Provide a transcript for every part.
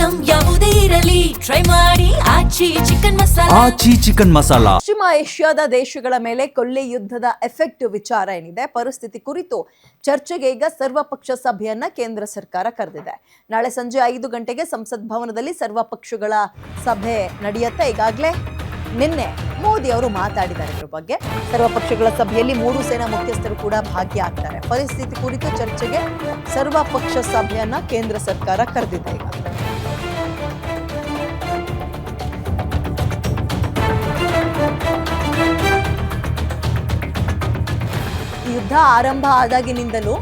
Item ಯಾವುದೇ ಇರಲಿ try ಮಾಡಿ ಆಚಿ ಚಿಕನ್ ಮಸಾಲಾ. ಪಶ್ಚಿಮ ಏಷ್ಯಾದ ದೇಶಗಳ ಮೇಲೆ ಕೊಲ್ಲಿ ಯುದ್ಧದ ಎಫೆಕ್ಟ್ ವಿಚಾರ ಏನಿದೆ ಪರಿಸ್ಥಿತಿ ಕುರಿತು ಚರ್ಚೆಗೆ ಈಗ ಸರ್ವಪಕ್ಷ ಸಭೆಯನ್ನ ಕೇಂದ್ರ ಸರ್ಕಾರ ಕರೆದಿದೆ. ನಾಳೆ ಸಂಜೆ 5 ಗಂಟೆಗೆ ಸಂಸತ್ ಭವನದಲ್ಲಿ ಸರ್ವಪಕ್ಷಗಳ ಸಭೆ ನಡೆಯುತ್ತೆ. ಈಗಾಗಲೇ ನಿನ್ನೆ ಮೋದಿ ಅವರು ಮಾತಾಡಿದ್ದಾರೆ ಇದ್ರ ಬಗ್ಗೆ. ಸರ್ವಪಕ್ಷಗಳ ಸಭೆಯಲ್ಲಿ 3 ಸೇನಾ ಮುಖ್ಯಸ್ಥರು ಕೂಡ ಭಾಗಿಯಾಗ್ತಾರೆ. ಪರಿಸ್ಥಿತಿ ಕುರಿತು ಚರ್ಚೆಗೆ ಸರ್ವಪಕ್ಷ ಸಭೆಯನ್ನ ಕೇಂದ್ರ ಸರ್ಕಾರ ಕರೆದಿದೆ. ಈಗ ಯುದ್ಧ ಆರಂಭ ಆದಾಗಿನಿಂದಲೂ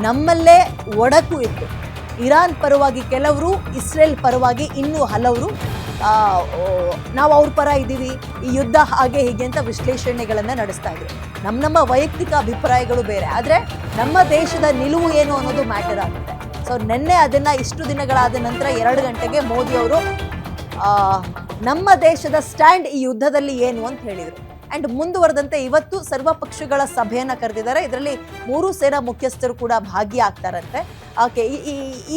ನಮ್ಮಲ್ಲೇ ಒಡಕು ಇತ್ತು. ಇರಾನ್ ಪರವಾಗಿ ಕೆಲವರು, ಇಸ್ರೇಲ್ ಪರವಾಗಿ ಇನ್ನೂ ಹಲವರು ನಾವು ಅವ್ರ ಪರ ಇದ್ದೀವಿ, ಈ ಯುದ್ಧ ಹಾಗೆ ಹೀಗೆ ಅಂತ ವಿಶ್ಲೇಷಣೆಗಳನ್ನು ನಡೆಸ್ತಾ ಇದ್ರು. ನಮ್ಮ ವೈಯಕ್ತಿಕ ಅಭಿಪ್ರಾಯಗಳು ಬೇರೆ, ಆದರೆ ನಮ್ಮ ದೇಶದ ನಿಲುವು ಏನು ಅನ್ನೋದು ಮ್ಯಾಟರ್ ಆಗುತ್ತೆ. ಸೊ ನಿನ್ನೆ ಅದನ್ನು ಇಷ್ಟು ದಿನಗಳಾದ ನಂತರ 2 ಗಂಟೆಗೆ ಮೋದಿ ಅವರು ನಮ್ಮ ದೇಶದ ಸ್ಟ್ಯಾಂಡ್ ಈ ಯುದ್ಧದಲ್ಲಿ ಏನು ಅಂತ ಹೇಳಿದರು. ಆ್ಯಂಡ್ ಮುಂದುವರೆದಂತೆ ಇವತ್ತು ಸರ್ವಪಕ್ಷಗಳ ಸಭೆಯನ್ನು ಕರೆದಿದ್ದಾರೆ. ಇದರಲ್ಲಿ 3 ಸೇನಾ ಮುಖ್ಯಸ್ಥರು ಕೂಡ ಭಾಗಿಯಾಗ್ತಾರಂತೆ. ಓಕೆ,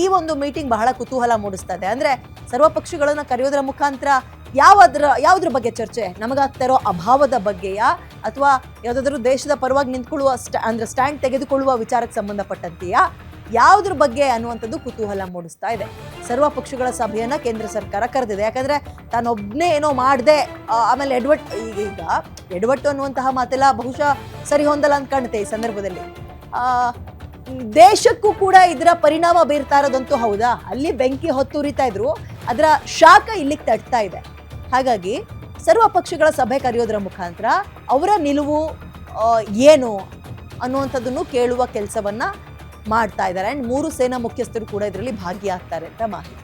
ಈ ಒಂದು ಮೀಟಿಂಗ್ ಬಹಳ ಕುತೂಹಲ ಮೂಡಿಸ್ತಾ ಇದೆ. ಅಂದರೆ ಸರ್ವಪಕ್ಷಗಳನ್ನು ಕರೆಯೋದರ ಮುಖಾಂತರ ಯಾವುದ್ರ ಬಗ್ಗೆ ಚರ್ಚೆ? ನಮಗಾಗ್ತಾ ಇರೋ ಅಭಾವದ ಬಗ್ಗೆಯಾ, ಅಥವಾ ಯಾವುದಾದ್ರೂ ದೇಶದ ಪರವಾಗಿ ನಿಂತ್ಕೊಳ್ಳುವ ಸ್ಟ್ಯಾಂಡ್ ತೆಗೆದುಕೊಳ್ಳುವ ವಿಚಾರಕ್ಕೆ ಸಂಬಂಧಪಟ್ಟಂತೆಯಾ, ಯಾವುದ್ರ ಬಗ್ಗೆ ಅನ್ನುವಂಥದ್ದು ಕುತೂಹಲ ಮೂಡಿಸ್ತಾ ಇದೆ. ಸರ್ವಪಕ್ಷಗಳ ಸಭೆಯನ್ನ ಕೇಂದ್ರ ಸರ್ಕಾರ ಕರೆದಿದೆ. ಯಾಕಂದ್ರೆ ತಾನೊಬ್ಬನೇ ಏನೋ ಮಾಡದೆ ಆಮೇಲೆ ಎಡವಟ್ಟು ಅನ್ನುವಂತಹ ಮಾತೆಲ್ಲ ಬಹುಶಃ ಸರಿ ಹೊಂದಲ್ಲ ಅಂತ ಕಾಣುತ್ತೆ. ಈ ಸಂದರ್ಭದಲ್ಲಿ ದೇಶಕ್ಕೂ ಕೂಡ ಇದರ ಪರಿಣಾಮ ಬೀರ್ತಾ ಇರೋದಂತೂ ಹೌದಾ. ಅಲ್ಲಿ ಬೆಂಕಿ ಹೊತ್ತುರಿತಾ ಇದ್ರು, ಅದರ ಶಾಖ ಇಲ್ಲಿಗೆ ತಟ್ತಾ ಇದೆ. ಹಾಗಾಗಿ ಸರ್ವಪಕ್ಷಗಳ ಸಭೆ ಕರೆಯೋದ್ರ ಮುಖಾಂತರ ಅವರ ನಿಲುವು ಏನು ಅನ್ನುವಂಥದ್ದನ್ನು ಕೇಳುವ ಕೆಲಸವನ್ನ ಮಾಡ್ತಾ ಇದ್ದಾರೆ. ಆ್ಯಂಡ್ 3 ಸೇನಾ ಮುಖ್ಯಸ್ಥರು ಕೂಡ ಇದರಲ್ಲಿ ಭಾಗಿಯಾಗ್ತಾರೆ ಅಂತ ಮಾಹಿತಿ.